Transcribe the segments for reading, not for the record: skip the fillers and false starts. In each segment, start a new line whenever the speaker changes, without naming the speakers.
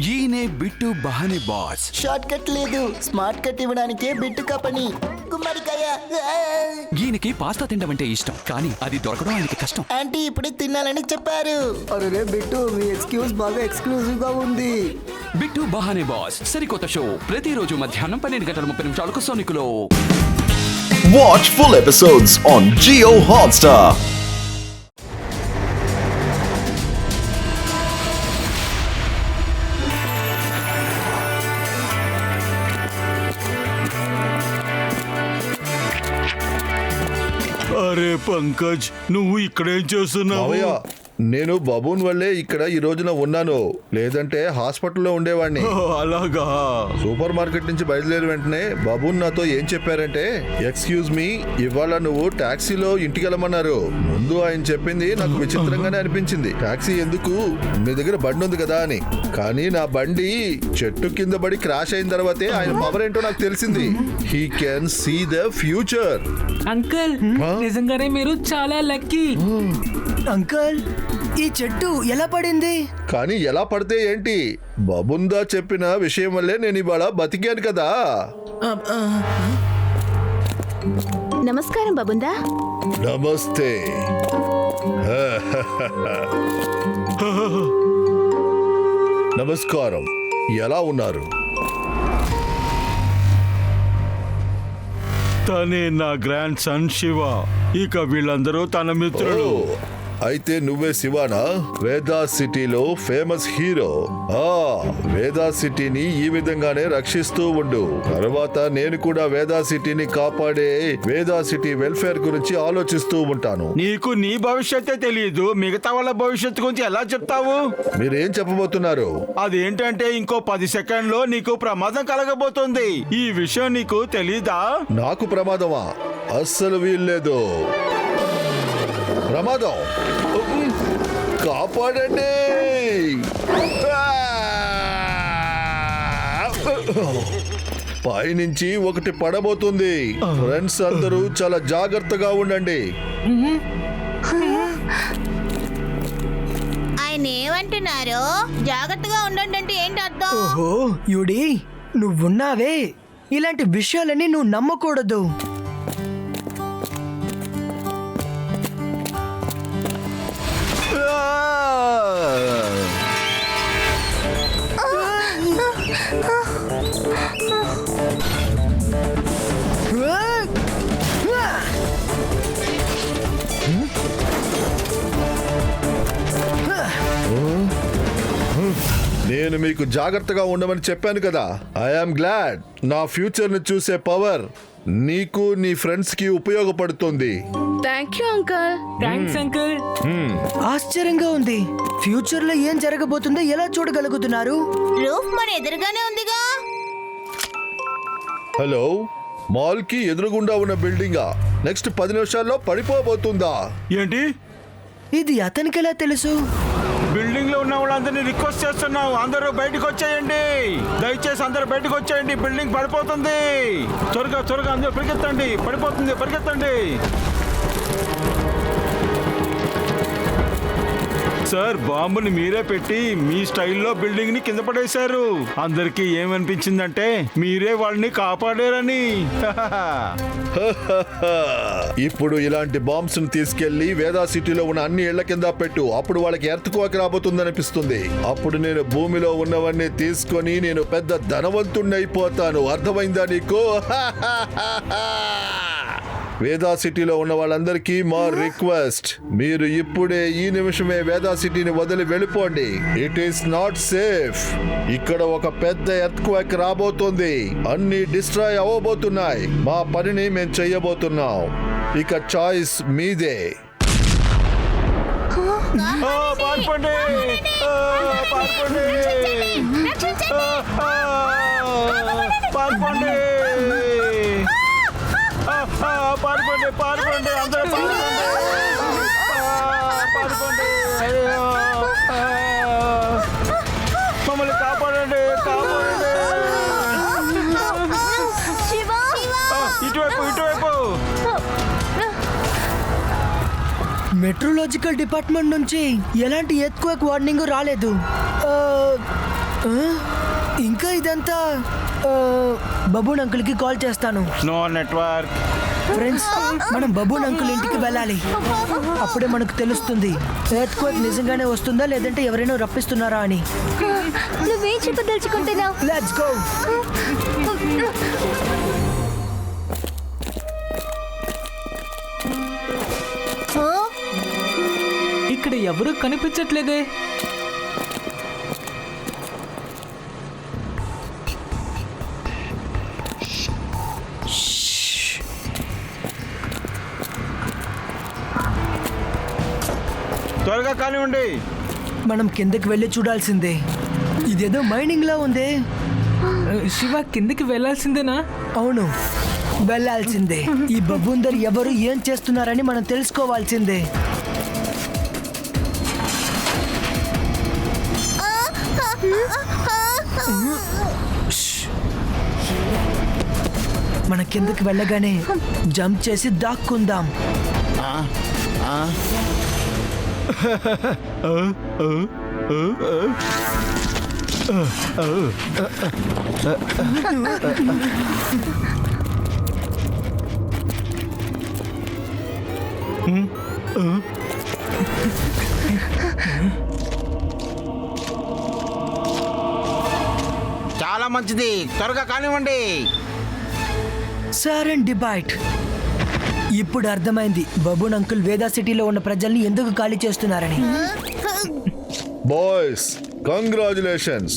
ఈయనే bit బహానే boss.
Short cut లేదు, smart cut ఇవ్వడానికే bit కపని. గుమ్మడికాయ.
ఈయనకి పాస్తా తినడం అంటే ఇష్టం, కానీ అది దొరకడం ఆయనకి కష్టం.
ఆంటీ ఇప్పుడే తినాలని చెప్పారు.
అరే బిట్టు, మీ ఎక్స్క్యూజ్ బాగా ఎక్స్క్లూజివ్ గా ఉంది.
బిట్టు బహానే బాస్ సరికొత్త షో ప్రతిరోజు మధ్యాహ్నం 12:30 సోనికులో.
Watch full episodes on Jio Hotstar.
అరే పంకజ్, నువ్వు ఇక్కడేం చేస్తున్నావు?
మావయ్య, నేను బబూన్ వల్లే ఇక్కడ ఈ రోజున ఉన్నాను, లేదంటే హాస్పిటల్లో ఉండేవాడిని.
ఓ, అలాగా.
సూపర్ మార్కెట్ నుంచి బయలుదేరి వెంటనే బబూన్ నాతో ఏం చెప్పారంటే, ఎక్స్క్యూజ్ మీ, ఇవాళ నువ్వు టాక్సీలో ఇంటికి వెళ్ళమన్నారు. ముందు ఆయన చెప్పింది నాకు విచిత్రంగానే అనిపించింది. టాక్సీ ఎందుకు, మీ దగ్గర బండి ఉంది కదా అని. కానీ నా బండి చెట్టు కింద పడి క్రాష్ అయిన తర్వాతే ఆయన పవర్ ఏంటో నాకు తెలిసింది. He can see the future.
Uncle, నిజంగానే మీరు చాలా లక్కీ.
అంకల్, ఈ చెట్టు ఎలా పడింది?
కానీ ఎలా పడితే ఏంటి, బబుందా చెప్పిన విషయం వల్లే నేను ఇవాళ బతికాను కదా.
నమస్కారం బబుందా.
నమస్తే. నమస్కారం, ఎలా ఉన్నారు?
తనే నా గ్రాండ్ సన్ శివ. ఇక వీళ్ళందరూ తన మిత్రులు.
ఓ, అయితే నువ్వే శివానా? వేదా సిటీలో ఫేమస్ హీరో. వేదా సిటీని ఈ విధంగానే రక్షిస్తూ ఉండు. తర్వాత నేను కూడా వేదా సిటీని కాపాడే వేదా సిటీ వెల్ఫేర్ గురించి ఆలోచిస్తూ ఉంటాను.
నీకు నీ భవిష్యత్తే తెలియదు, మిగతా వాళ్ళ భవిష్యత్తు గురించి ఎలా చెప్తావు?
మీరేం చెప్పబోతున్నారు?
అదేంటంటే ఇంకో 10 సెకండ్లో నీకు ప్రమాదం కలగబోతుంది. ఈ విషయం నీకు తెలీదా?
నాకు ప్రమాదమా? అస్సలు వీల్లేదు. ప్రమాదం, కాపాడండి. పైనుంచి ఒకటి పడబోతుంది. ఫ్రెండ్స్ అందరూ చాలా జాగ్రత్తగా ఉండండి.
ఆయన ఏమంటున్నారు? జాగ్రత్తగా ఉండండి అంటే ఏంటి అర్థం?
ఓహో యుడి, నువ్వున్నావే, ఇలాంటి విషయాలని నువ్వు నమ్మకూడదు.
నేను మీకు జాగ్రత్తగా ఉండమని చెప్పాను కదా. ఐఎమ్ గ్లాడ్ నా ఫ్యూచర్ ని చూసే పవర్ నీకు నీ ఫ్రెండ్స్ కి ఉపయోగపడుతుంది.
Thank you uncle.
Thanks uncle.
ఆశ్చర్యంగా ఉంది. ఫ్యూచర్ లో ఏం జరగబోతుందో ఎలా చూడగలుగుతున్నారు?
రూఫ్ మన ఎదురుగానే ఉందిగా.
హలో, మాల్ కి ఎదురుగుండా ఉన్న బిల్డింగా నెక్స్ట్ 10 నిమిషాల్లో పడిపోబోతుందా?
ఏంటి?
ఇది అతనికి ఎలా తెలుసు?
బిల్డింగ్ లో ఉన్న వాళ్ళందరినీ రిక్వెస్ట్ చేస్తున్నావు, అందరూ బయటకు వచ్చేయండి. దయచేసి అందరూ బయటకు వచ్చేయండి, బిల్డింగ్ పడిపోతుంది. త్వరగా త్వరగా అందరూ పరిగెత్తండి, పడిపోతుంది, పరిగెత్తండి. సార్, బాంబుని మీరే పెట్టి మీ స్టైల్లో బిల్డింగ్ ని కింద పడేశారు. అందరికీ ఏమనిపించిందంటే మీరే వాళ్ళని కాపాడారని.
ఇప్పుడు ఇలాంటి బాంబ్స్ ను తీసుకెళ్లి వేదా సిటీలో ఉన్న అన్ని ఇళ్ల కింద పెట్టు. అప్పుడు వాళ్ళకి ఎర్త్క్వేక్ రాబోతుంది అనిపిస్తుంది. అప్పుడు నేను భూమిలో ఉన్నవన్నీ తీసుకొని నేను పెద్ద ధనవంతుణ్ణి అయిపోతాను. అర్థమైందా నీకు? వేదా సిటీలో ఉన్న వాళ్ళందరికీ మా రిక్వెస్ట్, మీరు ఇప్పుడే ఈ నిమిషమే వేదా సిటీని వదిలి వెళ్ళిపోండి. It is not safe. ఇక్కడ ఒక పెద్ద ఎర్త్క్వేక్ రాబోతుంది. అన్ని డిస్ట్రాయ్ అవ్వబోతున్నాయి. మా పనిని మేము చెయ్యబోతున్నాం. ఇక చాయిస్ మీదే.
పారిపోండి, పారిపోండి, పారిపోండి, పారిపోండి, పారిపోండి, అందరూ పారిపోండి, పారిపోండి. మమ్మల్ని కాపాడండి, కాపాడండి. ఇటువైపు, ఇటువైపు.
మెట్రోలాజికల్ డిపార్ట్మెంట్ నుంచి ఎలాంటి ఎర్త్క్వేక్ వార్నింగ్ రాలేదు. ఇంకా ఇదంతా బబూన్ అంకుల్ కి కాల్ చేస్తాను.
No network.
ఫ్రెండ్స్, మనం బబూన్ అంకుల్ ఇంటికి వెళ్ళాలి. అప్పుడే మనకు తెలుస్తుంది ఎర్త్క్వేక్ నిజంగానే వస్తుందా లేదంటే ఎవరైనా రప్పిస్తున్నారా అని.
నువ్వేం చెప్పదలుచుకుంటున్నావు?
Let's go.
ఇక్కడ ఎవరు కనిపించట్లేదే.
త్వరగా కానివ్వండి.
మనం కిందకి వెళ్ళి చూడాల్సిందే. ఇదేదో మైనింగ్ లా ఉంది.
శివ, కిందకి వెళ్ళాల్సిందేనా?
అవును, వెళ్ళాల్సిందే. ఈ బబూందర్ ఎవరు ఏం చేస్తున్నారని మనం తెలుసుకోవాల్సిందే. మన కిందకి వెళ్ళగానే జంప్ చేసి దాక్కుందాం.
చాలా మంచిది, త్వరగా కానివ్వండి.
సరెన్ డిబైట్. ఇప్పుడు అర్థమైంది బబూన్ అంకుల్ వేదా సిటీలో ఉన్న ప్రజల్ని ఎందుకు ఖాళీ చేస్తున్నారని.
Boys, congratulations.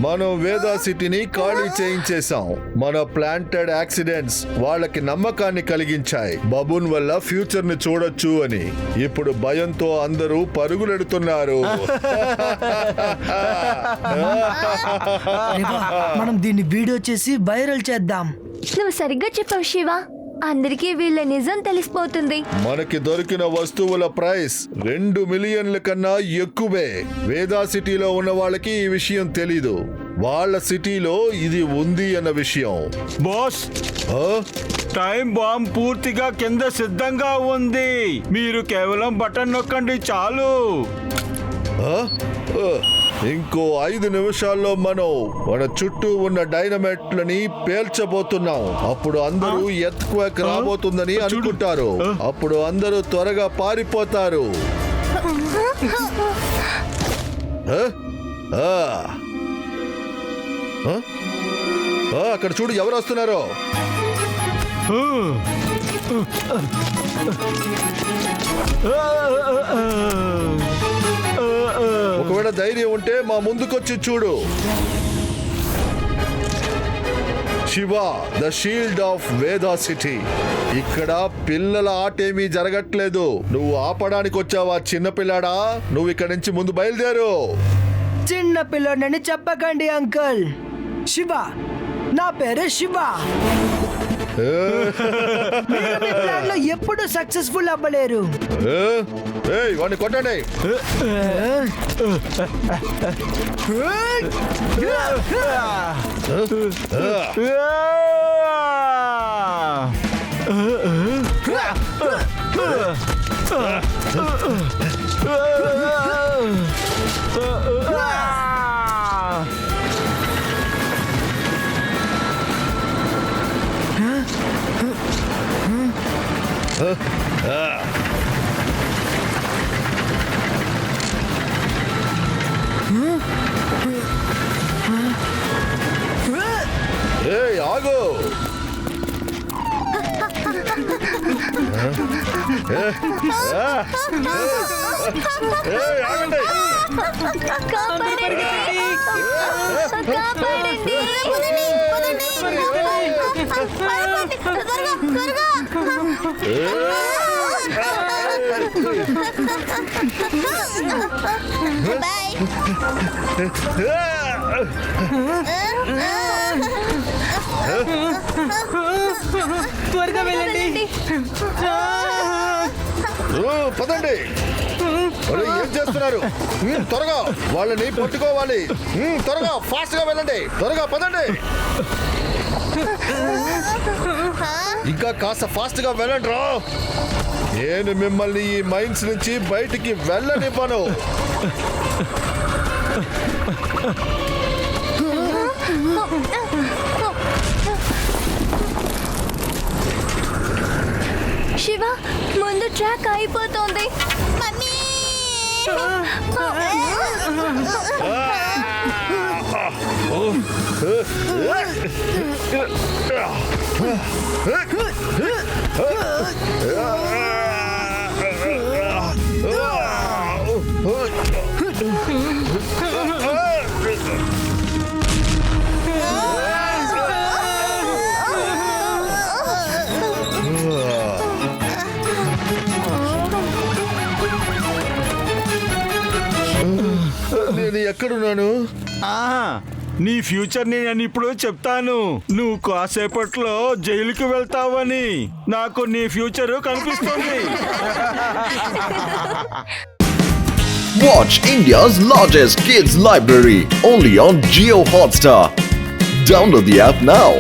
మనం వేదా సిటీని ఖాళీ చేయించేశాం. మన ప్లాంటెడ్ యాక్సిడెంట్స్ వాళ్ళకి నమ్మకాన్ని కలిగించాయి. బబూన్ వల్ల ఫ్యూచర్ ని చూడొచ్చు అని. ఇప్పుడు భయంతో అందరూ పరుగులెడుతున్నారు.
మనం దీన్ని వీడియో చేసి వైరల్ చేద్దాం.
నువ్వు సరిగ్గా చెప్పావు శివ. అందరికీ వీళ్ళ నిజం తెలిసిపోతుంది.
మనకి దొరికిన వస్తువుల ప్రైస్ 2 మిలియన్ల కన్నా ఎక్కువే. వేదా సిటీలో ఉన్న వాళ్ళకి ఈ విషయం తెలీదు. వాళ్ళ సిటీలో ఇది ఉంది అన్న విషయం.
బాస్,
ఆ?
టైం బాంబ్ పూర్తిగా కింద సిద్ధంగా ఉంది. మీరు కేవలం బటన్ నొక్కండి చాలు.
ఆ? ఆ. ఇంకో 5 నిమిషాల్లో మనం మన చుట్టూ ఉన్న డైనమైట్లని పేల్చబోతున్నాం. అప్పుడు అందరూ ఎర్త్క్వేక్ రాబోతుందని అనుకుంటారు. అప్పుడు అందరూ త్వరగా పారిపోతారు. ఆ? ఆ. ఆ? ఆ, అక్కడ చూడు, ఎవరు వస్తున్నారో. ఒకవేళ ధైర్యం ఉంటే మా ముందుకొచ్చి చూడు. Shiva, the shield of Veda city. ఇక్కడ పిల్లల ఆటేమీ జరగట్లేదు. నువ్వు ఆపడానికి వచ్చావా చిన్నపిల్లాడా? నువ్వు ఇక్కడ నుంచి ముందు బయలుదేరు.
చిన్న పిల్లోడని చెప్పకండి అంకుల్. శివ, నా పేరు శివ. మీరు మీ ప్లాన్ లో ఎప్పుడు సక్సెస్ఫుల్ అవ్వలేరు.
ఏయ్, వాడిని కొట్టండి. ఏయ్, ఆగు. ఏయ్, ఆగండి.
త్వరగా వెళ్ళండి.
పదండి. ఏం చేస్తున్నారు? త్వరగా వాళ్ళని పట్టుకోవాలి. త్వరగా, ఫాస్ట్ గా వెళ్ళండి. త్వరగా పదండి. ఇంకా కాస్త ఫాస్ట్ గా వెళ్ళండి రా. నేను మిమ్మల్ని ఈ మైన్స్ నుంచి బయటికి వెళ్ళనివ్వను.
ట్రాక్ అయిపోతుంది.
మమ్మీ
నేను ఎక్కడున్నాను?
నీ ఫ్యూచర్ ని నేను ఇప్పుడు చెప్తాను. నువ్వు కాసేపట్లో జైలుకి వెళ్తావని నాకు నీ ఫ్యూచర్ కనిపిస్తుంది.
Watch India's largest kids library only on Jio Hotstar. Download the app now.